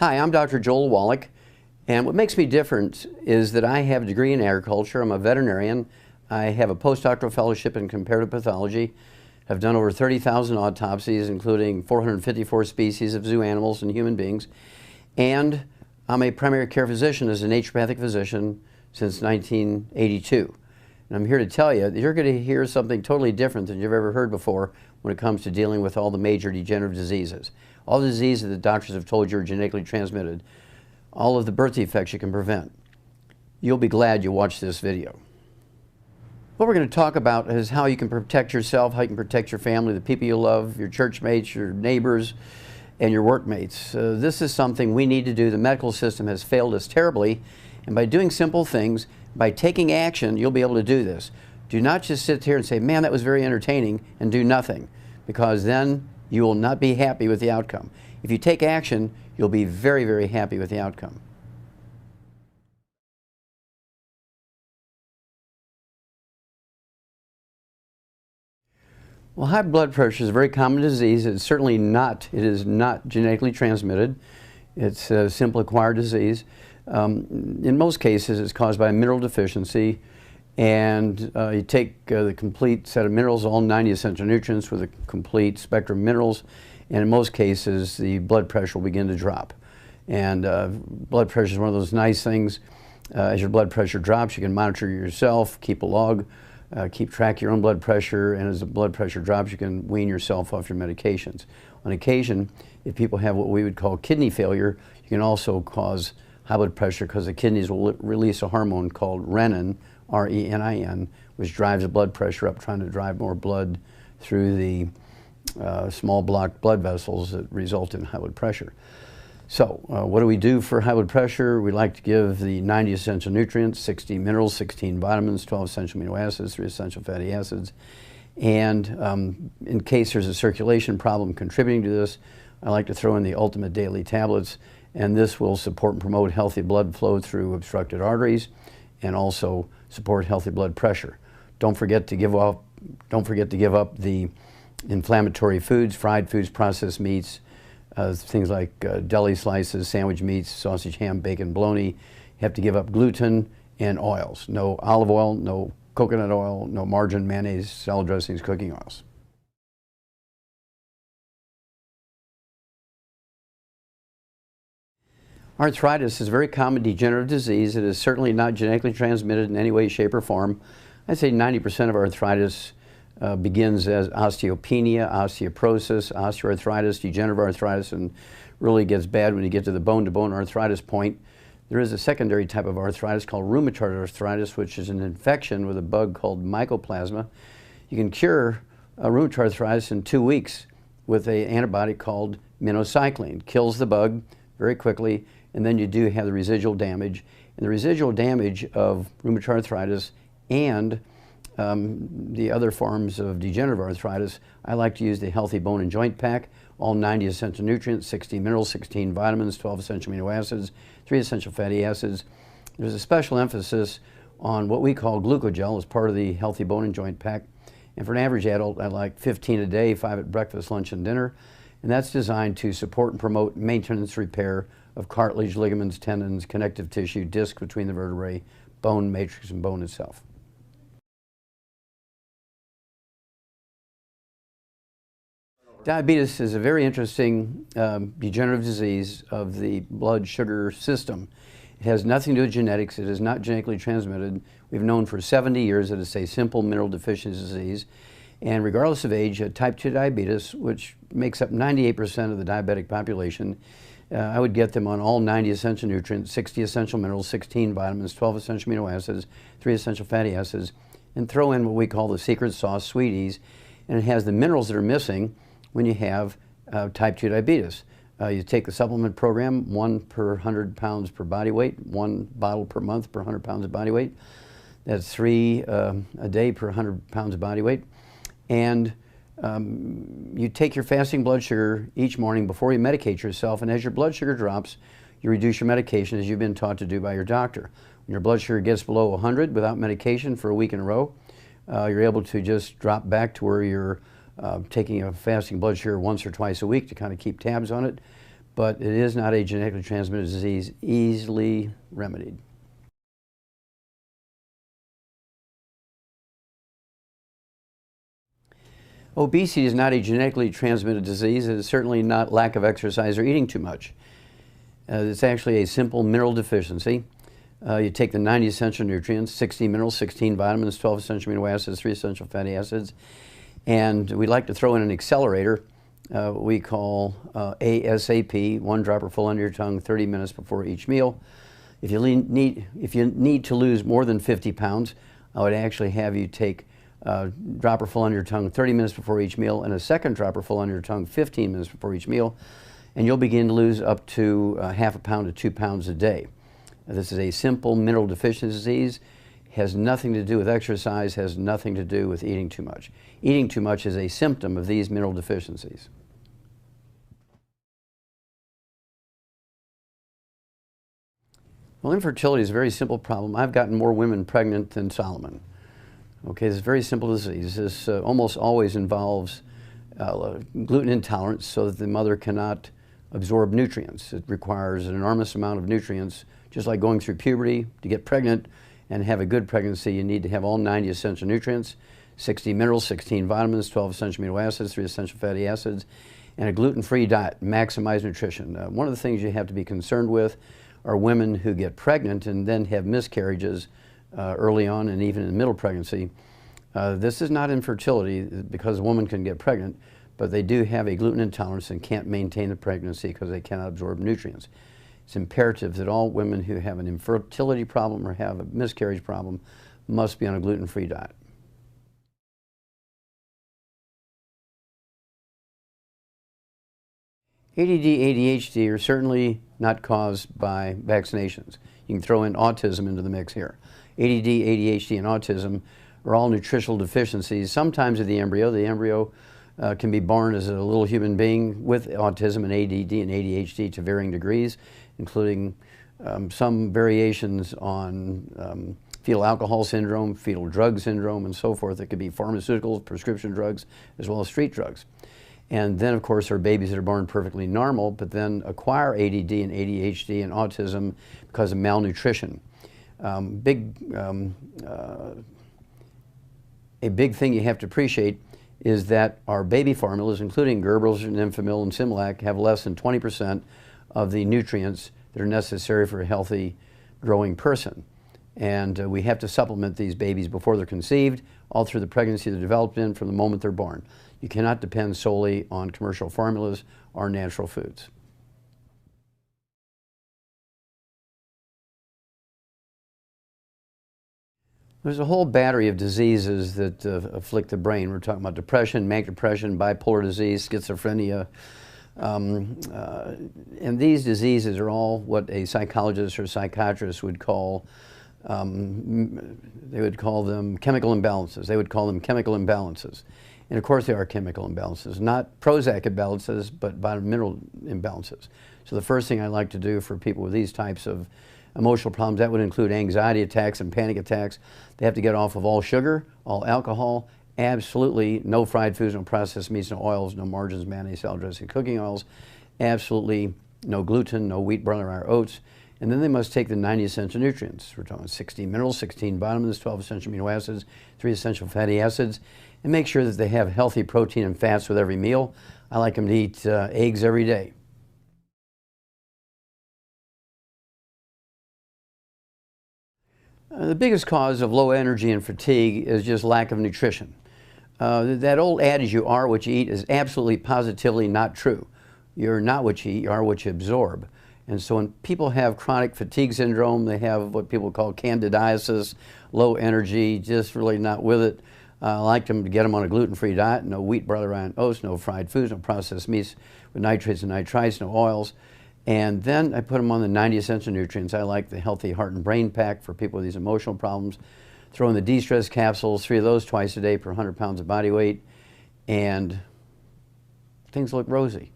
Hi, I'm Dr. Joel Wallach, and what makes me different is that I have a degree in agriculture. I'm a veterinarian. I have a postdoctoral fellowship in comparative pathology. I've done over 30,000 autopsies, including 454 species of zoo animals and human beings. And I'm a primary care physician as a naturopathic physician since 1982. And I'm here to tell you that you're going to hear something totally different than you've ever heard before when it comes to dealing with all the major degenerative diseases. All the diseases that doctors have told you are genetically transmitted, all of the birth defects you can prevent. You'll be glad you watched this video. What we're going to talk about is how you can protect yourself, how you can protect your family, the people you love, your church mates, your neighbors, and your workmates. This is something we need to do. The medical system has failed us terribly, and by doing simple things, by taking action, you'll be able to do this. Do not just sit here and say, man, that was very entertaining, and do nothing, because then you will not be happy with the outcome. If you take action, you'll be very, very happy with the outcome. Well, high blood pressure is a very common disease. It is not genetically transmitted. It's a simple acquired disease. In most cases, it's caused by a mineral deficiency, and you take the complete set of minerals, all 90 essential nutrients with a complete spectrum of minerals, and in most cases, the blood pressure will begin to drop. And blood pressure is one of those nice things. As your blood pressure drops, you can monitor yourself, keep a log, keep track of your own blood pressure, and as the blood pressure drops, you can wean yourself off your medications. On occasion, if people have what we would call kidney failure, you can also cause high blood pressure because the kidneys will release a hormone called renin, R-E-N-I-N, which drives the blood pressure up, trying to drive more blood through the small blocked blood vessels that result in high blood pressure. So what do we do for high blood pressure? We like to give the 90 essential nutrients, 60 minerals, 16 vitamins, 12 essential amino acids, 3 essential fatty acids. And in case there's a circulation problem contributing to this, I like to throw in the ultimate daily tablets, and this will support and promote healthy blood flow through obstructed arteries and also support healthy blood pressure. Don't forget to give up the inflammatory foods, fried foods, processed meats, things like deli slices, sandwich meats, sausage, ham, bacon, bologna. You have to give up gluten and oils. No olive oil, no coconut oil, no margarine, mayonnaise, salad dressings, cooking oils. Arthritis is a very common degenerative disease. It is certainly not genetically transmitted in any way, shape, or form. I'd say 90% of arthritis begins as osteopenia, osteoporosis, osteoarthritis, degenerative arthritis, and really gets bad when you get to the bone-to-bone arthritis point. There is a secondary type of arthritis called rheumatoid arthritis, which is an infection with a bug called mycoplasma. You can cure rheumatoid arthritis in 2 weeks with an antibody called minocycline. Kills the bug very quickly, and then you do have the residual damage. And the residual damage of rheumatoid arthritis and the other forms of degenerative arthritis, I like to use the Healthy Bone and Joint Pack, all 90 essential nutrients, 60 minerals, 16 vitamins, 12 essential amino acids, 3 essential fatty acids. There's a special emphasis on what we call glucogel as part of the Healthy Bone and Joint Pack. And for an average adult, I like 15 a day, 5 at breakfast, lunch, and dinner. And that's designed to support and promote maintenance repair of cartilage, ligaments, tendons, connective tissue, disc between the vertebrae, bone matrix, and bone itself. Diabetes is a very interesting degenerative disease of the blood sugar system. It has nothing to do with genetics. It is not genetically transmitted. We've known for 70 years that it's a simple mineral deficiency disease. And regardless of age, type 2 diabetes, which makes up 98% of the diabetic population, I would get them on all 90 essential nutrients, 60 essential minerals, 16 vitamins, 12 essential amino acids, 3 essential fatty acids, and throw in what we call the secret sauce, Sweeties, and it has the minerals that are missing when you have type 2 diabetes. You take the supplement program, 1 per 100 pounds per body weight, 1 bottle per month per 100 pounds of body weight. That's 3 a day per 100 pounds of body weight. And you take your fasting blood sugar each morning before you medicate yourself, and as your blood sugar drops, you reduce your medication as you've been taught to do by your doctor. When your blood sugar gets below 100 without medication for a week in a row, you're able to just drop back to where you're taking a fasting blood sugar once or twice a week to kind of keep tabs on it. but it is not a genetically transmitted disease easily remedied. Obesity is not a genetically transmitted disease. It is certainly not lack of exercise or eating too much. It's actually a simple mineral deficiency. You take the 90 essential nutrients, 60 minerals, 16 vitamins, 12 essential amino acids, 3 essential fatty acids, and we'd like to throw in an accelerator we call ASAP, 1 dropper full under your tongue 30 minutes before each meal. If you need to lose more than 50 pounds, I would actually have you take a dropper full under your tongue 30 minutes before each meal and a second dropper full under your tongue 15 minutes before each meal, and you'll begin to lose up to half a pound to 2 pounds a day. This is a simple mineral deficiency disease. Has nothing to do with exercise, has nothing to do with eating too much. Eating too much is a symptom of these mineral deficiencies. Well, infertility is a very simple problem. I've gotten more women pregnant than Solomon. Okay, it's a very simple disease. This almost always involves gluten intolerance, so that the mother cannot absorb nutrients. It requires an enormous amount of nutrients, just like going through puberty. To get pregnant and have a good pregnancy, you need to have all 90 essential nutrients, 60 minerals, 16 vitamins, 12 essential amino acids, 3 essential fatty acids, and a gluten-free diet, maximize nutrition. One of the things you have to be concerned with are women who get pregnant and then have miscarriages early on and even in middle pregnancy. This is not infertility because a woman can get pregnant, but they do have a gluten intolerance and can't maintain the pregnancy because they cannot absorb nutrients. It's imperative that all women who have an infertility problem or have a miscarriage problem must be on a gluten-free diet. ADD, ADHD are certainly not caused by vaccinations. You can throw in autism into the mix here. ADD, ADHD, and autism are all nutritional deficiencies, sometimes of the embryo. The embryo can be born as a little human being with autism and ADD and ADHD to varying degrees, including some variations on fetal alcohol syndrome, fetal drug syndrome, and so forth. It could be pharmaceuticals, prescription drugs, as well as street drugs. And then, of course, there are babies that are born perfectly normal, but then acquire ADD and ADHD and autism because of malnutrition. A big thing you have to appreciate is that our baby formulas, including Gerber's and Enfamil and Similac, have less than 20% of the nutrients that are necessary for a healthy growing person. And we have to supplement these babies before they're conceived, all through the pregnancy they're developed in, from the moment they're born. You cannot depend solely on commercial formulas or natural foods. There's a whole battery of diseases that afflict the brain. We're talking about depression, manic depression, bipolar disease, schizophrenia. And these diseases are all what a psychologist or psychiatrist would call, they would call them chemical imbalances. They would call them chemical imbalances. And of course they are chemical imbalances, not Prozac imbalances, but mineral imbalances. So the first thing I like to do for people with these types of emotional problems, that would include anxiety attacks and panic attacks. They have to get off of all sugar, all alcohol, absolutely no fried foods, no processed meats, no oils, no margarines, mayonnaise, salad dressing, cooking oils, absolutely no gluten, no wheat, barley, or oats. And then they must take the 90 essential nutrients. We're talking 16 minerals, 16 vitamins, 12 essential amino acids, 3 essential fatty acids, and make sure that they have healthy protein and fats with every meal. I like them to eat eggs every day. The biggest cause of low energy and fatigue is just lack of nutrition. That old adage, you are what you eat, is absolutely positively not true. You're not what you eat, you are what you absorb. And so when people have chronic fatigue syndrome, they have what people call candidiasis, low energy, just really not with it. I like them to get them on a gluten-free diet, no wheat, barley, rye, and oats, no fried foods, no processed meats with nitrates and nitrites, no oils. And then I put them on the 90 essential nutrients. I like the Healthy Heart and Brain Pack for people with these emotional problems. Throw in the de-stress capsules, 3 of those twice a day per 100 pounds of body weight, and things look rosy.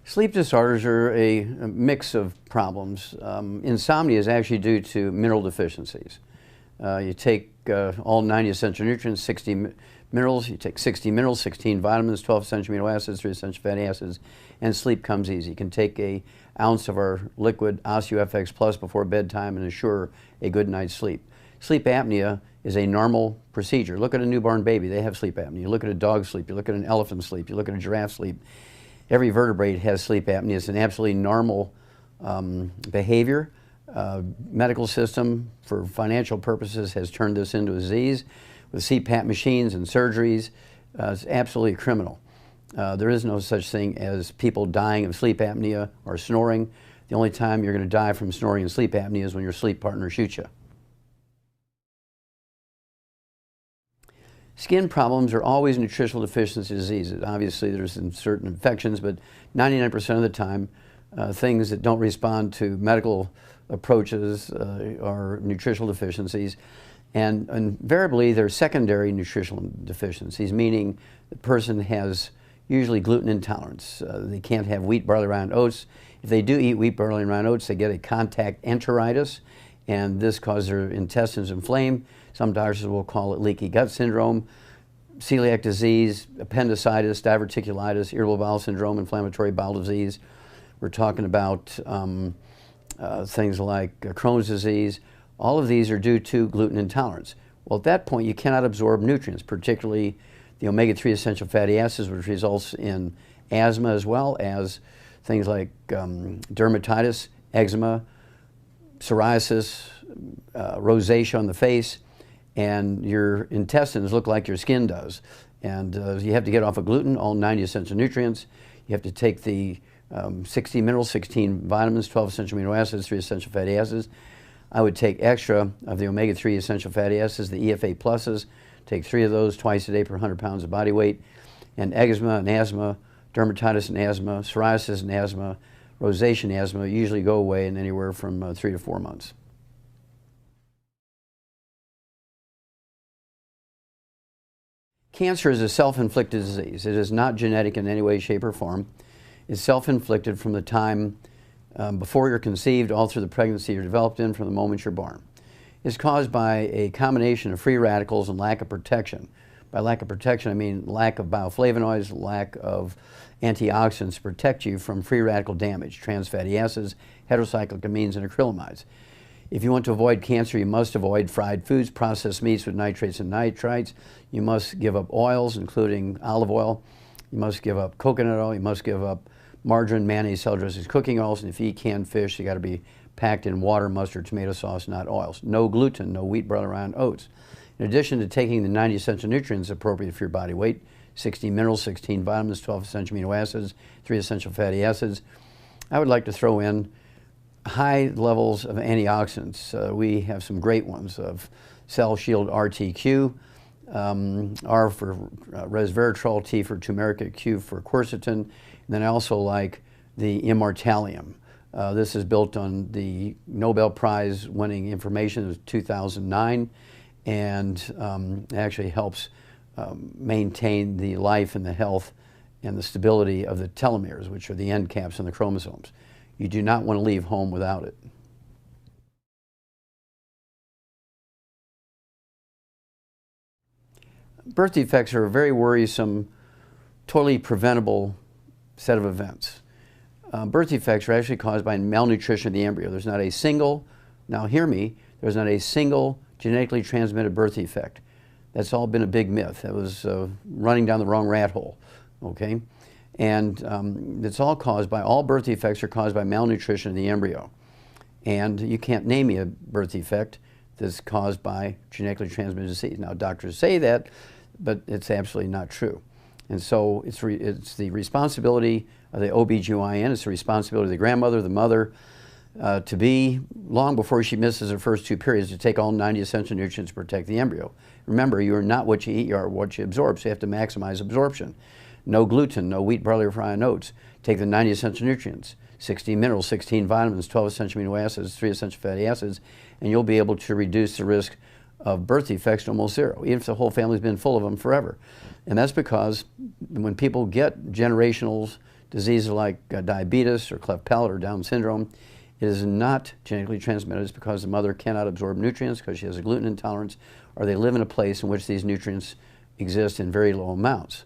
Sleep disorders are a mix of problems. Insomnia is actually due to mineral deficiencies. You take all 90 essential nutrients, 60 minerals, you take 60 minerals, 16 vitamins, 12 essential amino acids, 3 essential fatty acids, and sleep comes easy. You can take an ounce of our liquid OsteoFX Plus before bedtime and ensure a good night's sleep. Sleep apnea is a normal procedure. Look at a newborn baby, they have sleep apnea. You look at a dog sleep, you look at an elephant sleep, you look at a giraffe sleep. Every vertebrate has sleep apnea. It's an absolutely normal behavior. Medical system, for financial purposes, has turned this into a disease with CPAP machines and surgeries. It's absolutely criminal. There is no such thing as people dying of sleep apnea or snoring. The only time you're going to die from snoring and sleep apnea is when your sleep partner shoots you. Skin problems are always nutritional deficiency diseases. Obviously, there's certain infections, but 99% of the time, things that don't respond to medical approaches are nutritional deficiencies. And invariably, they're secondary nutritional deficiencies, meaning the person has usually gluten intolerance. They can't have wheat, barley, rye, and oats. If they do eat wheat, barley, and rye, and oats, they get a contact enteritis, and this causes their intestines inflame. Some doctors will call it leaky gut syndrome, celiac disease, appendicitis, diverticulitis, irritable bowel syndrome, inflammatory bowel disease. We're talking about things like Crohn's disease. All of these are due to gluten intolerance. Well, at that point, you cannot absorb nutrients, particularly the omega-3 essential fatty acids, which results in asthma, as well as things like dermatitis, eczema, psoriasis, rosacea on the face, and your intestines look like your skin does. And you have to get off of gluten, all 90 essential nutrients. You have to take the 60 minerals, 16 vitamins, 12 essential amino acids, 3 essential fatty acids. I would take extra of the omega-3 essential fatty acids, the EFA pluses, take 3 of those twice a day per 100 pounds of body weight. And eczema and asthma, dermatitis and asthma, psoriasis and asthma, rosacea and asthma usually go away in anywhere from 3 to 4 months. Cancer is a self-inflicted disease. It is not genetic in any way, shape, or form. It's self-inflicted from the time before you're conceived, all through the pregnancy you're developed in, from the moment you're born. It's caused by a combination of free radicals and lack of protection. By lack of protection, I mean lack of bioflavonoids, lack of antioxidants to protect you from free radical damage, trans fatty acids, heterocyclic amines, and acrylamides. If you want to avoid cancer, you must avoid fried foods, processed meats with nitrates and nitrites. You must give up oils, including olive oil. You must give up coconut oil. You must give up margarine, mayonnaise, salad dressings, cooking oils. And if you eat canned fish, you got to be packed in water, mustard, tomato sauce, not oils. No gluten, no wheat, barley, rye, and oats. In addition to taking the 90 essential nutrients appropriate for your body weight, 60 minerals, 16 vitamins, 12 essential amino acids, 3 essential fatty acids, I would like to throw in high levels of antioxidants. We have some great ones of Cell Shield RTQ, R for resveratrol, T for turmeric, Q for quercetin. And then I also like the Immortalium. This is built on the Nobel Prize winning information of 2009, and it actually helps maintain the life and the health and the stability of the telomeres, which are the end caps on the chromosomes. You do not want to leave home without it. Birth defects are a very worrisome, totally preventable set of events. Birth defects are actually caused by malnutrition of the embryo. There's not a single, now hear me, there's not a single genetically transmitted birth defect. That's all been a big myth. That was running down the wrong rat hole, okay? And it's all caused by, all birth defects are caused by malnutrition of the embryo. And you can't name me a birth defect that's caused by genetically transmitted disease. Now, doctors say that, but it's absolutely not true. And so it's the responsibility of the OBGYN, it's the responsibility of the grandmother, the mother, to be, long before she misses her first 2 periods, to take all 90 essential nutrients to protect the embryo. Remember, you are not what you eat, you are what you absorb, so you have to maximize absorption. No gluten, no wheat, barley, rye, and oats. Take the 90 essential nutrients, 16 minerals, 16 vitamins, 12 essential amino acids, 3 essential fatty acids, and you'll be able to reduce the risk of birth defects to almost zero, even if the whole family's been full of them forever. And that's because when people get generational diseases like diabetes or cleft palate or Down syndrome, It is not genetically transmitted. It's because the mother cannot absorb nutrients because she has a gluten intolerance, or they live in a place in which these nutrients exist in very low amounts.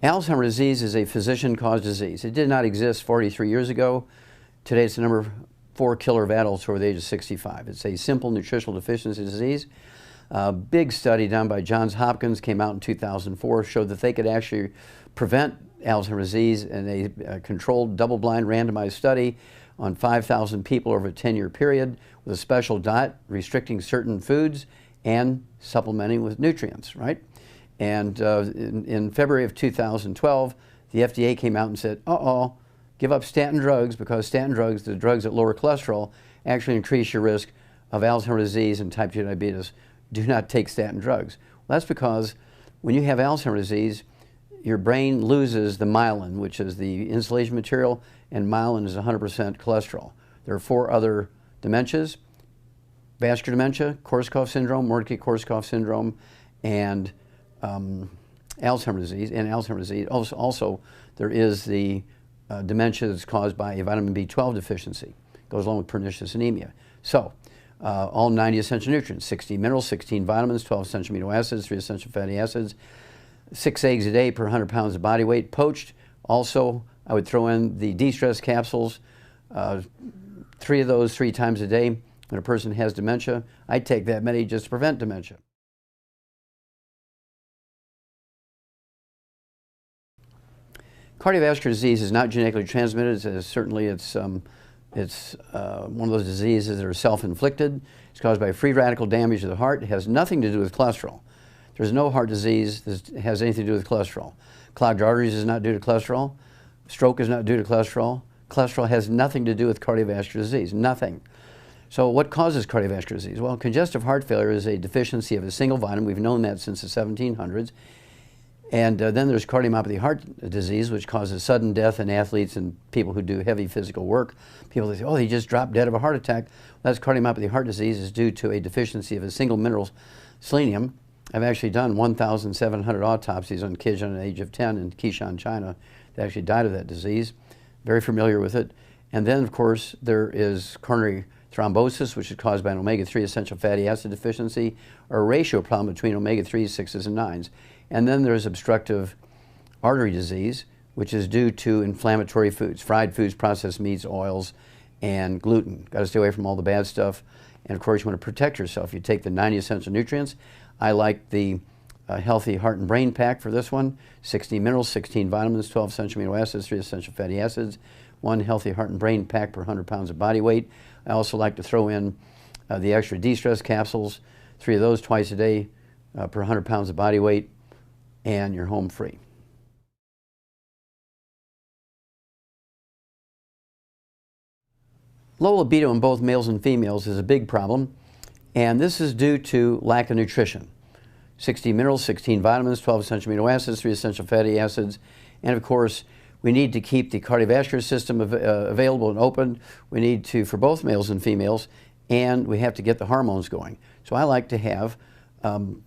Alzheimer's disease is a physician-caused disease. It did not exist 43 years ago. Today it's the number 4 killer of adults over the age of 65. It's a simple nutritional deficiency disease. A big study done by Johns Hopkins came out in 2004, showed that they could actually prevent Alzheimer's disease in a controlled, double-blind, randomized study on 5,000 people over a 10-year period with a special diet, restricting certain foods and supplementing with nutrients, right? And in February of 2012, the FDA came out and said, give up statin drugs, because statin drugs, the drugs that lower cholesterol, actually increase your risk of Alzheimer's disease and type 2 diabetes. Do not take statin drugs. Well, that's because when you have Alzheimer's disease, your brain loses the myelin, which is the insulation material, and myelin is 100% cholesterol. There are 4 other dementias: vascular dementia, Korsakoff syndrome, Mordecai-Korsakoff syndrome, and Alzheimer's disease. And Alzheimer's disease, also there is the dementia that's caused by a vitamin B12 deficiency. Goes along with pernicious anemia. So, all 90 essential nutrients, 16 minerals, 16 vitamins, 12 essential amino acids, 3 essential fatty acids, 6 eggs a day per 100 pounds of body weight. Poached, also, I would throw in the de-stress capsules, 3 of those 3 times a day. When a person has dementia, I take that many just to prevent dementia. Cardiovascular disease is not genetically transmitted. Certainly it's one of those diseases that are self-inflicted. It's caused by free radical damage to the heart. It has nothing to do with cholesterol. There's no heart disease that has anything to do with cholesterol. Clogged arteries is not due to cholesterol. Stroke is not due to cholesterol. Cholesterol has nothing to do with cardiovascular disease, nothing. So what causes cardiovascular disease? Well, congestive heart failure is a deficiency of a single vitamin. We've known that since the 1700s. And then there's cardiomyopathy heart disease, which causes sudden death in athletes and people who do heavy physical work. People say, oh, he just dropped dead of a heart attack. Well, that's cardiomyopathy heart disease is due to a deficiency of a single mineral, selenium. I've actually done 1,700 autopsies on kids under the age of 10 in Qishan, China, that actually died of that disease. Very familiar with it. And then, of course, there is coronary thrombosis, which is caused by an omega-3 essential fatty acid deficiency, or a ratio problem between omega-3s, 6s, and 9s. And then there's obstructive artery disease, which is due to inflammatory foods, fried foods, processed meats, oils, and gluten. Got to stay away from all the bad stuff. And of course, you want to protect yourself. You take the 90 essential nutrients. I like the healthy heart and brain pack for this one. 16 minerals, 16 vitamins, 12 essential amino acids, 3 essential fatty acids, 1 healthy heart and brain pack per 100 pounds of body weight. I also like to throw in the extra de-stress capsules, 3 of those twice a day per 100 pounds of body weight, and you're home free. Low libido in both males and females is a big problem, and this is due to lack of nutrition. 16 minerals, 16 vitamins, 12 essential amino acids, 3 essential fatty acids, and of course, we need to keep the cardiovascular system available and open. We need to, for both males and females, and we have to get the hormones going. So I like to have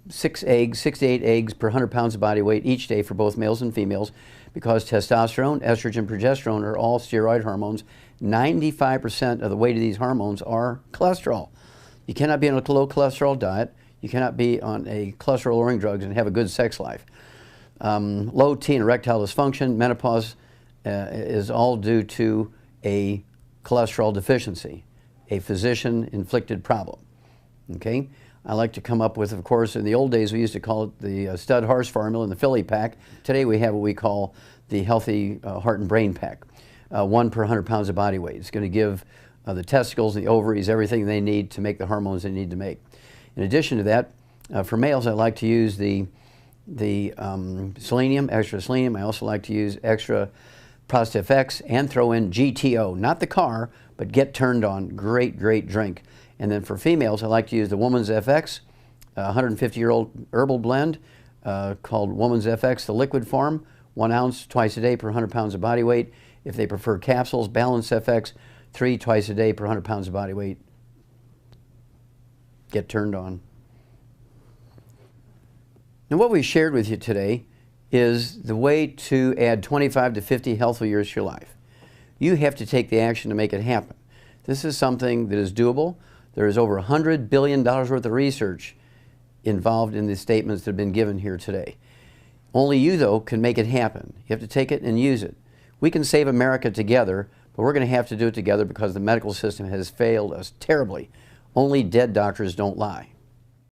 6 to 8 eggs per 100 pounds of body weight each day for both males and females, because testosterone, estrogen, progesterone are all steroid hormones. 95% of the weight of these hormones are cholesterol. You cannot be on a low cholesterol diet. You cannot be on a cholesterol-lowering drugs and have a good sex life. Low T and erectile dysfunction, menopause is all due to a cholesterol deficiency, a physician-inflicted problem. Okay? I like to come up with, of course, in the old days we used to call it the stud horse formula and the filly pack. Today we have what we call the healthy heart and brain pack, 1 per 100 pounds of body weight. It's going to give the testicles, the ovaries, everything they need to make the hormones they need to make. In addition to that, for males, I like to use the selenium, extra selenium. I also like to use extra Prostate FX and throw in GTO, not the car, but Get Turned On. Great, great drink. And then for females, I like to use the Woman's FX, a 150-year-old herbal blend called Woman's FX, the liquid form, 1 ounce twice a day per 100 pounds of body weight. If they prefer capsules, Balance FX, 3 twice a day per 100 pounds of body weight. Get Turned On. Now what we shared with you today is the way to add 25 to 50 healthful years to your life. You have to take the action to make it happen. This is something that is doable. There is over $100 billion worth of research involved in the statements that have been given here today. Only you, though, can make it happen. You have to take it and use it. We can save America together, but we're going to have to do it together because the medical system has failed us terribly. Only dead doctors don't lie.